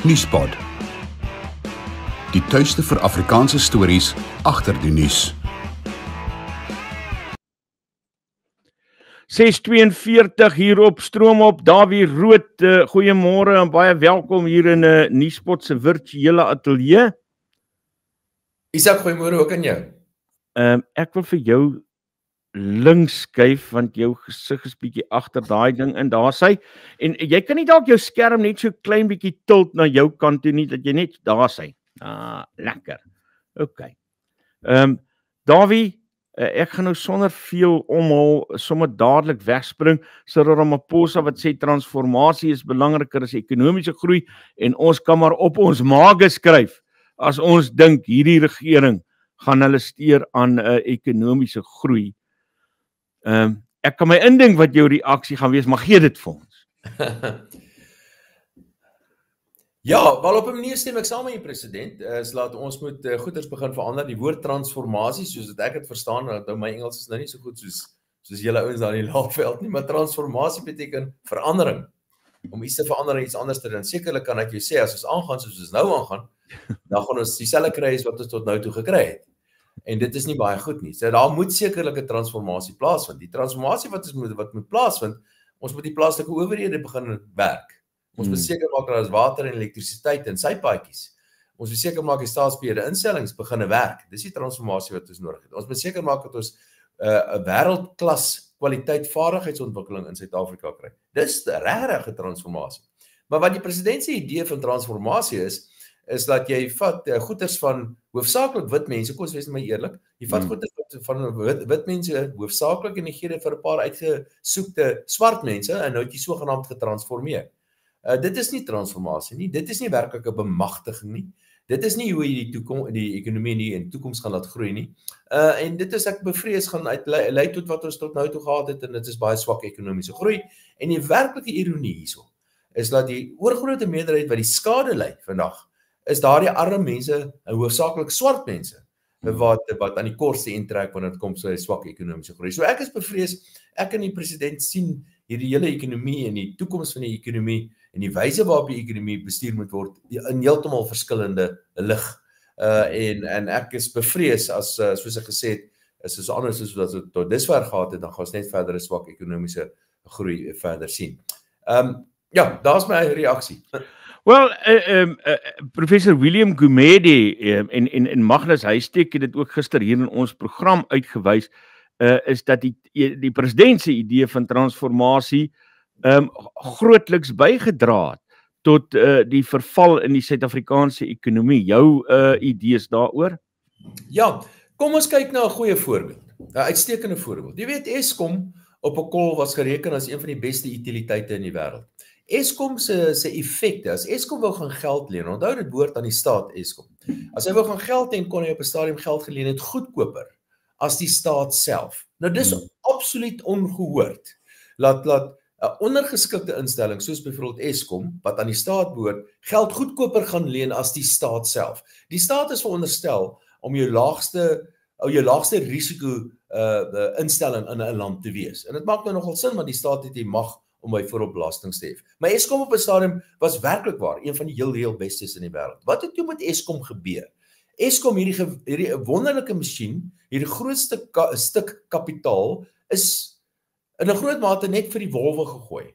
Nuuspot. Die tuiste vir Afrikaanse stories agter die nuus. 6:42 hier op Stroom op Davie Rood. Goeiemôre en baie welkom hier in 'n Nuuspot se virtuele ateljee. Isak, goeiemôre ook aan jou. Ek wil vir jou links skuif want jou gesig is bietjie agter daai ding in daar sy. En jy kan nie dalk jou skerm net so klein bietjie tilt na jou kant toe nie dat jy net daar sy. Lekker. OK. Davie, ek gaan nou sonder veel omhaal sommer dadelik wegspring. Cyril Ramaphosa wat sê transformasie is belangriker as ekonomiese groei en ons kan maar op ons maag skryf as ons dink hierdie regering gaan hulle steur aan ekonomiese groei. Ek kan my indink wat jou reaksie gaan wees, maar gee dit vir ons. Ja, wel op 'n manier stem ek saam met die president, is laat ons moet goeders begin verander. Die woord transformasie, soos wat ek dit verstaan, nou my Engels is nou nie so goed soos julle ouens daar in die Laagveld nie, maar transformasie beteken verandering. Om iets te verander en iets anders te doen. Sekerlik kan ek jou sê, as ons aangaan soos ons nou aangaan, dan gaan ons dieselfde kry as wat ons tot nou toe gekry het. En dit is nie baie goed nie. So daar moet sekerlik 'n transformasie plaasvind. Die transformasie wat moet plaasvind, ons moet die plaaslike owerhede begin werk. Ons moet seker maak dat daar is water en elektrisiteit in sy paadjies. Ons moet seker maak die staatsbeheerde instellings begin werk. Dis die transformasie wat ons nodig het. Ons moet seker maak dat ons 'n wêreldklas kwaliteit vaardigheidsontwikkeling in Suid-Afrika kry. Dis regtig 'n transformasie. Maar wat die president se idee van transformasie is dat jy vat goeders van hoofsaaklik wit mense, kom ons wees net eerlik, jy vat goeders van wit mense hoofsaaklik en jy gee dit vir 'n paar uitgesoekte swart mense en nou het jy sogenaamd getransformeer. Dit is nie transformasie nie, dit is nie werklik 'n bemagtiging nie. Dit is nie hoe jy die ekonomie nie in toekoms gaan laat groei nie. En dit is ek bevrees gaan lei tot wat ons tot nou toe gehad het en dit is baie swak ekonomiese groei. En die werklike ironie hierso is dat die oorgrootste meerderheid wat die skade ly vandag is daardie arme mense, hoofsaaklik swart mense, wat aan die kortste end trek wanneer dit kom so 'n swak ekonomiese groei. So ek is bevrees, ek en die president sien hierdie hele ekonomie en die toekoms van die ekonomie en die wyse waarop die ekonomie bestuur moet word in heeltemal verskillende lig. En ek is bevrees as soos ek gesê het, is dit anders as wat ons tot dusver gehad het, dan gaan ons net verder 'n swak ekonomiese groei verder sien. Ja, daar's my reaksie. Wel, professor William Gumede en Magnus Huystek het dit ook gister hier in ons program uitgewys, is dat die president se idee van transformasie grootliks bygedra het tot die verval in die Suid-Afrikaanse ekonomie. Jou idees daaroor? Ja, kom ons kyk na 'n goeie voorbeeld. 'n Uitstekende voorbeeld. Jy weet, Eskom op 'n kol was gereken as een van die beste utiliteite in die wêreld. Eskom se effekte, as Eskom wou gaan geld leen, onthou dit behoort aan die staat Eskom. As hy wou gaan geld leen, kon hy op 'n stadium geld geleen het goedkoper as die staat self. Nou dis absoluut ongehoord. Laat 'n ondergeskikte instelling soos byvoorbeeld Eskom wat aan die staat behoort, geld goedkoper gaan leen as die staat self. Die staat is veronderstel om jou laagste risiko instelling in 'n land te wees. En dit maak nou nogal sin want die staat het die mag om byvoorbeeld belastings te hef. Maar Eskom op 'n stadium was werklik waar een van die heel bestes in die wêreld. Wat het toe met Eskom gebeur? Eskom, hierdie wonderlike masjien, hierdie grootste stuk kapitaal is in 'n groot mate net vir die wolwe gegooi.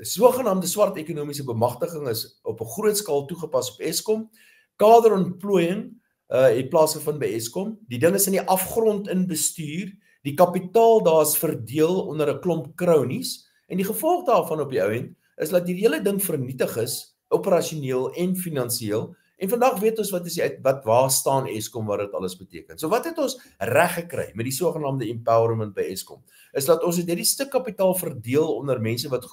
Sogenaamde swart ekonomiese bemagtiging is op 'n groot skaal toegepas op Eskom. Kaderontplooiing het plaasgevind by Eskom. Die ding is in die afgrond in bestuur. Die kapitaal daar is verdeel onder 'n klomp kronies en die gevolg daarvan op die ou end is dat die hele ding vernietig is, operasioneel en finansiëel. En vandag weet ons waar staan Eskom, wat dit alles beteken. So wat het ons reg gekry met die sogenaamde empowerment by Eskom? Is dat ons het hierdie stuk kapitaal verdeel onder mense wat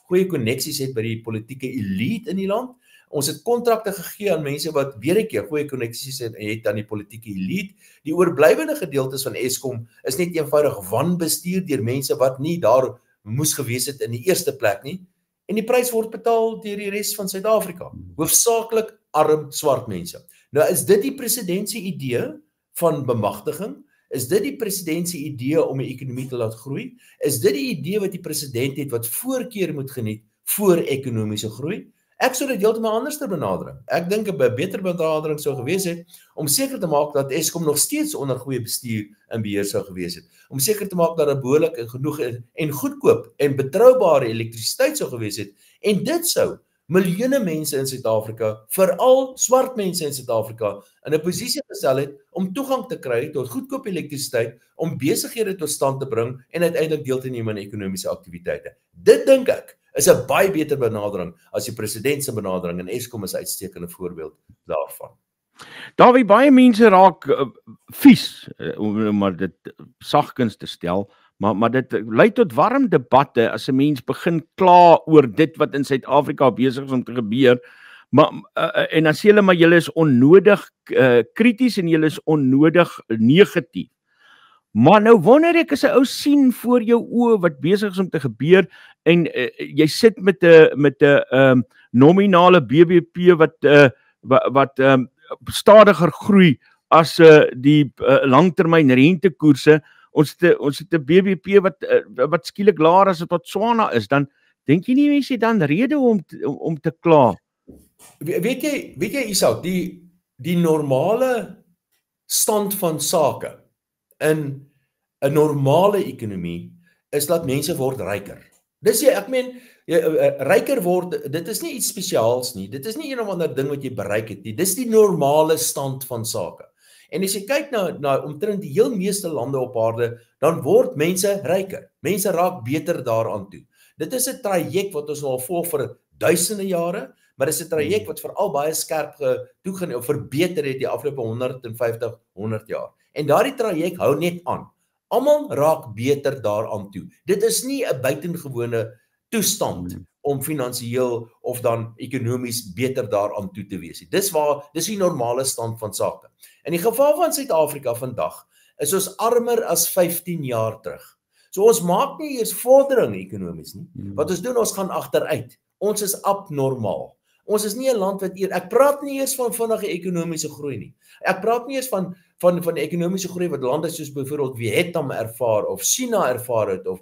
goeie koneksies het by die politieke elite in die land. Ons het kontrakte gegee aan mense wat weer 'n keer goeie koneksies het aan die politieke elite. Die oorblywende gedeeltes van Eskom is net eenvoudig wanbestuur deur mense wat nie daar moes gewees het in die eerste plek nie. En die prys word betaal deur die res van Suid-Afrika. Hoofsaaklik arm swart mense. Nou is dit die president se idee van bemagtiging? Is dit die president se idee om die ekonomie te laat groei? Is dit die idee wat die president het wat voorkeur moet geniet voor ekonomiese groei? Ek sou dit heeltemal anders te benadering. Ek dink 'n beter benadering sou gewees het om seker te maak dat Eskom nog steeds onder goeie bestuur en beheer sou gewees het. Om seker te maak dat daar behoorlik en genoeg en goedkoop en betroubare elektrisiteit sou gewees het. En dit sou miljoene mense in Suid-Afrika, veral swart mense in Suid-Afrika, in 'n posisie gestel het om toegang te kry tot goedkoop elektrisiteit, om besighede tot stand te bring en uiteindelik deel te neem aan ekonomiese aktiwiteite. Dit dink ek is 'n baie beter benadering as die president se benadering en Eskom is 'n uitstekende voorbeeld daarvan. Daar baie mense raak vies, om maar dit sagkens te stel, maar dit lei tot warm debatte as 'n mens begin kla oor dit wat in Suid-Afrika besig is om te gebeur, maar en dan sê hulle maar julle is onnodig krities en julle is onnodig negatief. Maar nou wonder ek as 'n ou sien voor jou oë wat besig is om te gebeur en jy sit met 'n nominale BBP wat stadiger groei as die langtermyn rentekoerse. Ons het 'n BBP wat skielik laer as wat Botswana is, dan dink jy nie mense het dan rede om te kla? Weet jy Isak, die normale stand van sake in 'n normale ekonomie is dat mense word ryker. Dis ek meen ryker word, dit is nie iets spesiaals nie. Dit is nie een of ander ding wat jy bereik het nie. Dis die normale stand van sake. En as jy kyk na omtrent die heel meeste lande op aarde, dan word mense ryker. Mense raak beter daaraan toe. Dit is 'n traject wat ons al volg vir duisende jare, maar dis 'n traject wat veral baie skerp toegeneem of verbeter het die afgelope 100 jaar. En daardie traject hou net aan. Almal raak beter daaraan toe. Dit is nie 'n buitengewone toestand om finansiëel of dan ekonomies beter daaraan toe te wees. Dis die normale stand van sake. In die geval van Suid-Afrika vandag is ons armer as 15 jaar terug. So ons maak nie eers vordering ekonomies nie. Wat ons doen, ons gaan agteruit. Ons is abnormaal. Ons is nie 'n land wat ek praat nie eers van vinnige ekonomiese groei nie. Ek praat nie eers van ekonomiese groei wat lande soos byvoorbeeld Vietnam ervaar of China ervaar het of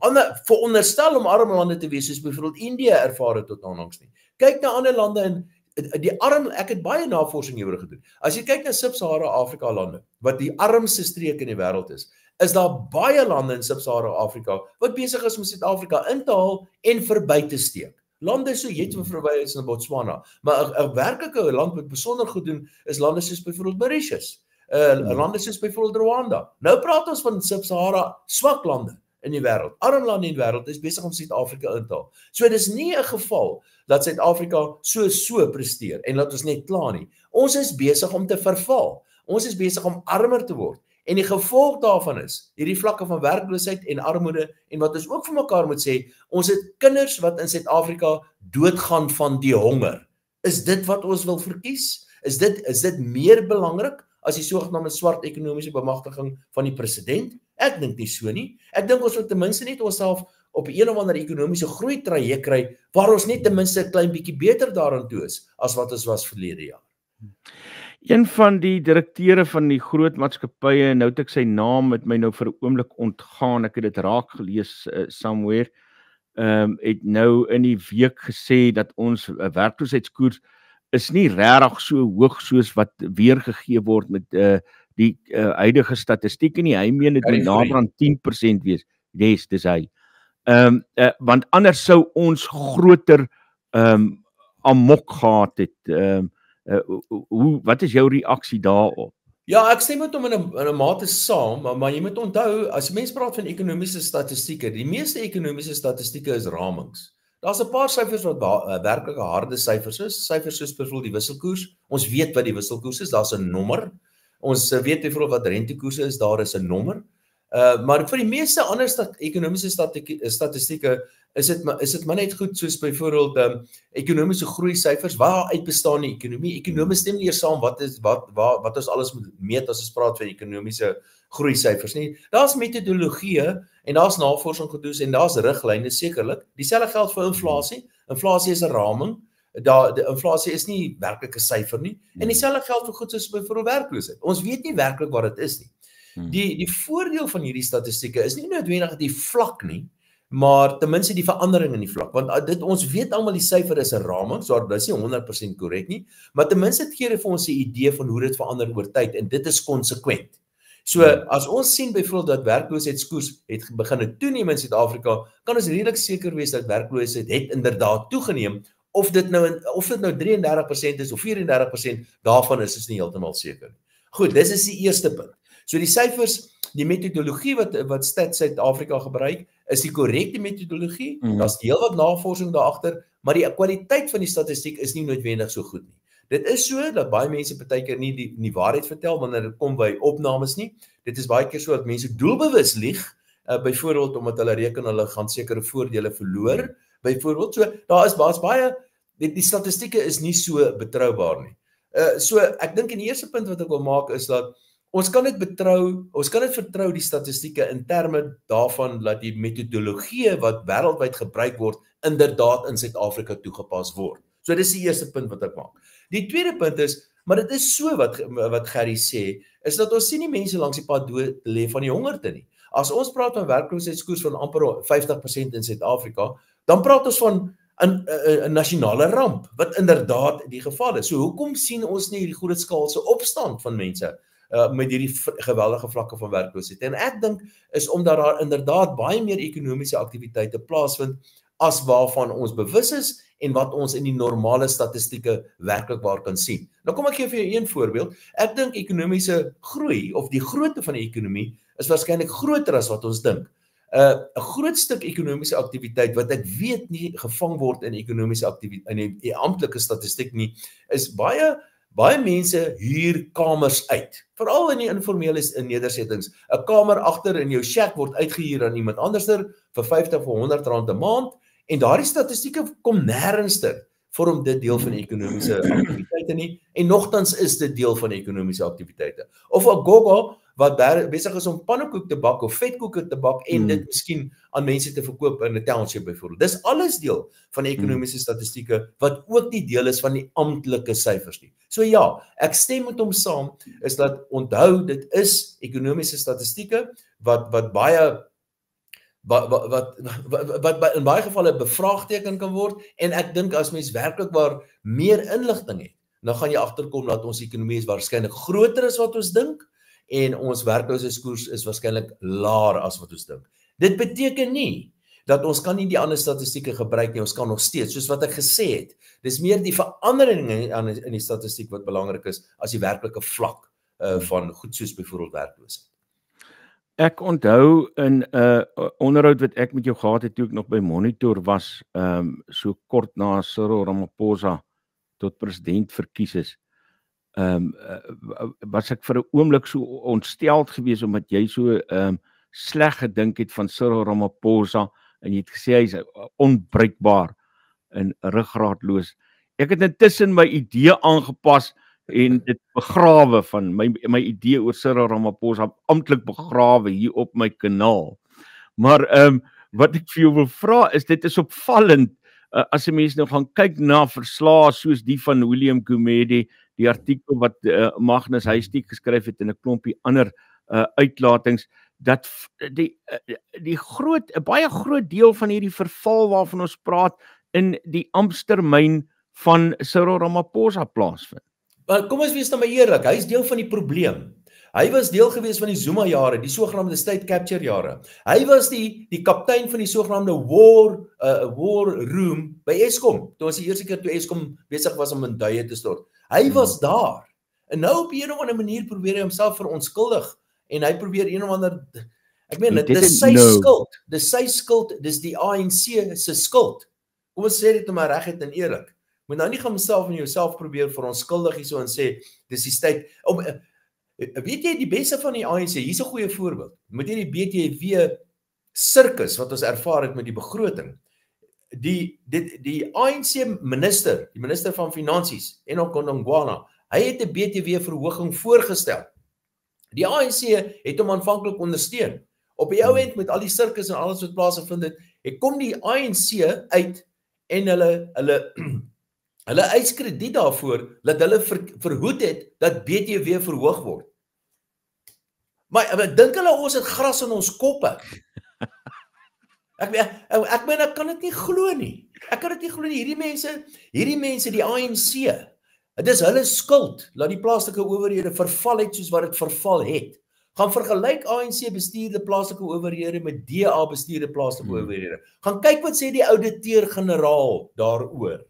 ander veronderstel om arme lande te wees soos byvoorbeeld India ervaar het tot onlangs nie. Kyk na ander lande en ek het baie navorsing hieroor gedoen. As jy kyk na Sub-Sahara Afrika lande wat die armste streek in die wêreld is daar baie lande in Sub-Sahara Afrika wat besig is om Suid-Afrika in te haal en verby te steek. Lande so jy het verby is in Botswana, maar 'n werklike land wat besonder goed doen is lande soos byvoorbeeld Mauritius. Lande soos byvoorbeeld Rwanda. Nou praat ons van Sub-Sahara swak lande in die wêreld. Arm lande in die wêreld is besig om Suid-Afrika in te haal. So dis nie 'n geval dat Suid-Afrika so presteer en laat ons net kla nie. Ons is besig om te verval. Ons is besig om armer te word. En die gevolg daarvan is hierdie vlakke van werkloosheid en armoede en wat ons ook vir mekaar moet sê, ons het kinders wat in Suid-Afrika doodgaan van die honger. Is dit wat ons wil verkies? Is dit meer belangrik as die sogenaamde swart ekonomiese bemagtiging van die president? Ek dink nie so nie. Ek dink ons moet ten minste net onsself op 'n of ander ekonomiese groei traject kry waar ons net ten minste 'n klein bietjie beter daaraan toe is as wat ons was verlede jaar. Een van die direkteure van die groot maatskappye, nou het ek sy naam met my nou vir 'n oomblik ontgaan, ek het dit raak gelees somewhere, het nou in die week gesê dat ons werkloosheidskoers is nie regtig so hoog soos wat weergegee word met die huidige statistieke nie. Hy meen dit moet nader aan 10% wees. Yes, dis hy. Want anders sou ons groter amok gehad het. Wat is jou reaksie daarop? Ja, ek stem met hom in 'n mate saam, maar jy moet onthou, as mens praat van ekonomiese statistieke, die meeste ekonomiese statistieke is ramings. Daar's 'n paar syfers wat werklike harde syfers is, syfers soos byvoorbeeld die wisselkoers. Ons weet wat die wisselkoers is, daar's 'n nommer. Ons weet byvoorbeeld wat rentekoerse is, daar is 'n nommer. Maar vir die meeste ander ekonomiese statistieke is dit maar net goed soos byvoorbeeld ekonomiese groei syfers. Waaruit bestaan die ekonomie? Ekonome stem nie eers saam wat ons alles moet meet as ons praat van ekonomiese groei syfers nie. Daar's metodologieë en daar's navorsing gedoen en daar's riglyne sekerlik. Dieselfde geld vir inflasie. Inflasie is 'n raming. Die inflasie is nie werklike syfer nie. En dieselfde geld vir goed soos byvoorbeeld werkloosheid. Ons weet nie werklik wat dit is nie. Die voordeel van hierdie statistieke is nie noodwendig die vlak nie. maar ten minste die verandering in die vlak, want ons weet almal die syfer is 'n raming, so dis nie 100% korrek nie, maar ten minste dit gee vir ons 'n idee van hoe dit verander oor tyd en dit is konsekwent. So as ons sien byvoorbeeld dat werkloosheidskoers het begin toeneem in Suid-Afrika, kan ons redelik seker wees dat werkloosheid het inderdaad toegeneem, of dit nou 33% is of 34%, daarvan is ons nie heeltemal seker. Goed, dis is die eerste punt. So die syfers, die metodologie wat Stats Suid-Afrika gebruik, is die korrekte metodologie. Daar's heelwat navorsing daar agter, maar die kwaliteit van die statistiek is nie noodwendig so goed nie. Dit is so dat baie mense partykeer nie die waarheid vertel wanneer dit kom by opnames nie. Dit is baie keer so dat mense doelbewus lieg, byvoorbeeld omdat hulle reken hulle gaan sekere voordele verloor. Byvoorbeeld, so daar is baie die statistieke is nie so betroubaar nie. So ek dink in die eerste punt wat ek wil maak is dat ons kan dit vertrou die statistieke in terme daarvan dat die metodologie wat wêreldwyd gebruik word inderdaad in Suid-Afrika toegepas word. So dis die eerste punt wat ek maak. Die tweede punt is, maar dit is so wat Gerry sê, is dat ons sien nie mense langs die pad dood lê van die hongerte nie. As ons praat van werkloosheidskoers van amper 50% in Suid-Afrika, dan praat ons van 'n nasionale ramp, wat inderdaad die geval is. So hoekom sien ons nie hierdie grootskaalse opstand van mense met hierdie geweldige vlakke van werkloosheid? En ek dink is omdat daar inderdaad baie meer ekonomiese aktiwiteite plaasvind as waarvan ons bewus is en wat ons in die normale statistieke werklikbaar kan sien. Nou kom ek gee vir jou een voorbeeld. Ek dink ekonomiese groei of die grootte van die ekonomie is waarskynlik groter as wat ons dink. 'n Groot stuk ekonomiese aktiwiteit wat ek weet nie gevang word in ekonomiese aktiwiteit in die amptelike statistiek nie, is baie mense huur kamers uit. Veral in die informele nedersettings. 'n Kamer agter in jou shack word uitgehuur aan iemand anderster vir 50 of 100 rand 'n maand en daardie statistieke kom nêrens ter vorm dit deel van ekonomiese aktiwiteite nie en nogtans is dit deel van ekonomiese aktiwiteite. Of 'n gogo wat besig is om pannekoek te bak of vetkoeke te bak en dit miskien aan mense te verkoop in 'n township byvoorbeeld. Dis alles deel van die ekonomiese statistieke wat ook nie deel is van die amptelike syfers nie. So ja, ek stem met hom saam is dat onthou dit is ekonomiese statistieke wat baie wat in baie gevalle bevraagteken kan word en ek dink as mens werklikbaar meer inligting het, dan gaan jy agterkom dat ons ekonomie is waarskynlik groter as wat ons dink en ons werkloosheidskoers is waarskynlik laer as wat ons dink. Dit beteken nie dat ons kan nie die ander statistieke gebruik nie, ons kan nog steeds, soos wat ek gesê het, dis meer die verandering in die statistiek wat belangrik is as die werklike vlak van goed soos byvoorbeeld werkloosheid. Ek onthou in 'n onderhoud wat ek met jou gehad het toe ek nog by Monitor was, so kort na Cyril Ramaphosa tot president verkies is. Was ek vir 'n oomblik so ontsteld geweest omdat jy so sleg gedink het van Cyril Ramaphosa en jy het gesê hy's onbreekbaar en ruggraatloos. Ek het intussen my idee aangepas en dit begrawe van my idee oor Cyril Ramaphosa amptelik begrawe hier op my kanaal. Maar wat ek vir jou wil vra is dit is opvallend as 'n mens nou gaan kyk na verslae soos die van William Gumede, die artikel wat Magnus Huystek geskryf het en 'n klompie ander uitlatings dat die baie groot deel van hierdie verval waarvan ons praat in die amptetermyn van Cyril Ramaphosa plaasvind. Maar kom ons wees nou maar eerlik, hy is deel van die probleem. Hy was deel gewees van die Zuma jare, die sogenaamde state capture jare. Hy was die kaptein van die sogenaamde war room by Eskom. Toe was die eerste keer toe Eskom besig was om in duie te stort. Hy was daar. En nou op 'n of ander manier probeer hy homself verontskuldig en hy probeer een of ander ek meen dit is sy skuld. Dis sy skuld, dis die ANC se skuld. Kom ons sê dit maar reguit en eerlik. Moet nou nie gaan myself en jouself probeer verontskuldig hierso en sê dis die tyd om weet jy die beste van die ANC, hier's 'n goeie voorbeeld. Moet jy die BTW sirkus wat ons ervaar het met die begroting. Die ANC minister, die minister van Finansies, Enoch Godongwana, hy het 'n BTW verhoging voorgestel. Die ANC het hom aanvanklik ondersteun. Op die ou end met al die sirkus en alles wat plaasgevind het, kom die ANC uit en hulle eis krediet daarvoor dat hulle verhoed het dat BTW verhoog word. Maar dink hulle ons het gras in ons koppe? Ek kan dit nie glo nie. Ek kan dit nie glo nie. Hierdie mense, die ANC, dit is hulle skuld dat die plaaslike owerhede verval het soos wat dit verval het. Gaan vergelyk ANC bestuurde plaaslike owerhede met DA bestuurde plaaslike owerhede. Gaan kyk wat sê die ouditeur-generaal daaroor.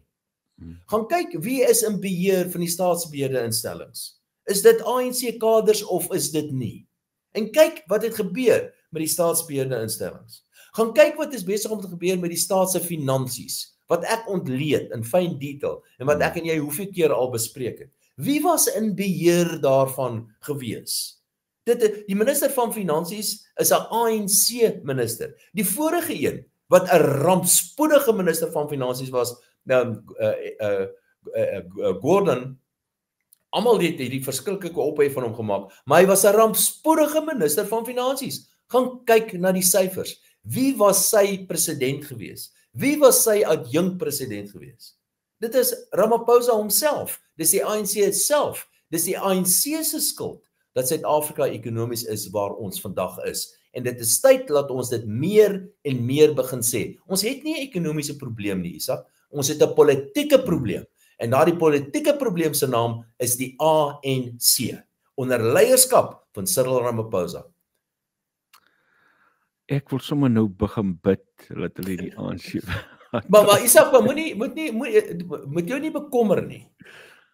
Gaan kyk wie is in beheer van die staatsbeheerde instellings. Is dit ANC kaders of is dit nie? En kyk wat het gebeur met die staatsbeheerde instellings. Gaan kyk wat is besig om te gebeur met die staat se finansies, wat ek ontleed in fyn detail en wat ek en jy hoeveel keer al bespreek het. Wie was in beheer daarvan gewees? Die minister van Finansies is 'n ANC minister. Die vorige een wat 'n rampspoedige minister van Finansies was, Gordon, almal het hierdie verskriklike ophef van hom gemaak, maar hy was 'n rampspoedige minister van Finansies. Gaan kyk na die syfers. Wie was sy president gewees? Wie was sy adjunkt president gewees? Dit is Ramaphosa homself. Dis die ANC self. Dis die ANC se skuld dat Suid-Afrika ekonomies is waar ons vandag is. En dit is tyd dat ons dit meer en meer begin sê. Ons het nie 'n ekonomiese probleem nie, Isak. Ons het 'n politieke probleem. En daardie politieke probleem se naam is die ANC onder leierskap van Cyril Ramaphosa. Ek wil sommer nou begin bid dat hulle die ANC. Maar Isak, moet jou nie bekommer nie.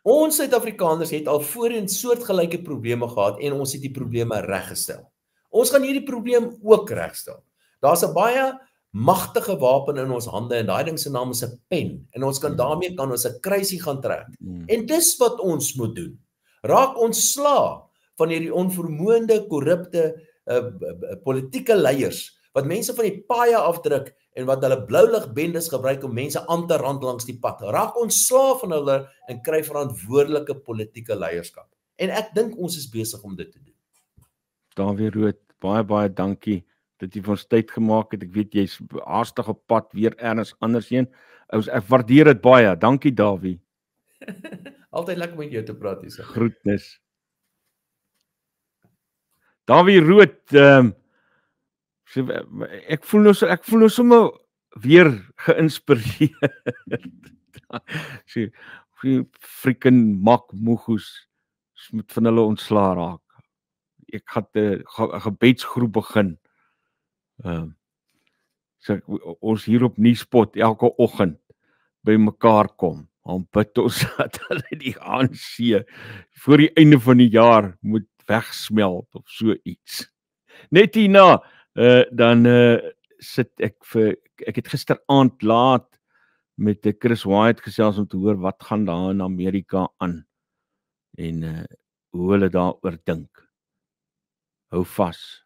Ons Suid-Afrikaners het al voorheen soortgelyke probleme gehad en ons het die probleme reggestel. Ons gaan hierdie probleem ook regstel. Daar's 'n baie magtige wapen in ons hande en daai ding se naam is 'n pen en ons kan daarmee 'n kruisie gaan trek. En dis wat ons moet doen. Raak ontslae van hierdie onvermoënde, korrupte politieke leiers wat mense van die paaie afdruk en wat hulle bloulig bendes gebruik om mense aan te rand langs die pad. Raak ontslae van hulle en kry verantwoordelike politieke leierskap. En ek dink ons is besig om dit te doen. Dawie Rood, baie dankie dat jy vir ons tyd gemaak het. Ek weet jy's haastig op pad weer ergens anders heen. Ek waardeer dit baie. Dankie Dawie. Altyd lekker met jou te praat hier. Groetnis. Dawie Rood, ek voel nou sommer weer geïnspireerd. Freaking makmoegoes moet van hulle ontslaa raak. Ek gaan 'n gebedsgroep begin. Ons hier op Nuuspot elke oggend by mekaar kom. Dan bid ons dat hulle die ANC voor die einde van die jaar moet wegsmelt of so iets. Net hierna dan sit ek het gisteraand laat met Chris Wyatt gesels om te hoor wat gaan daar in Amerika aan en hoe hulle daaroor dink. Hou vas.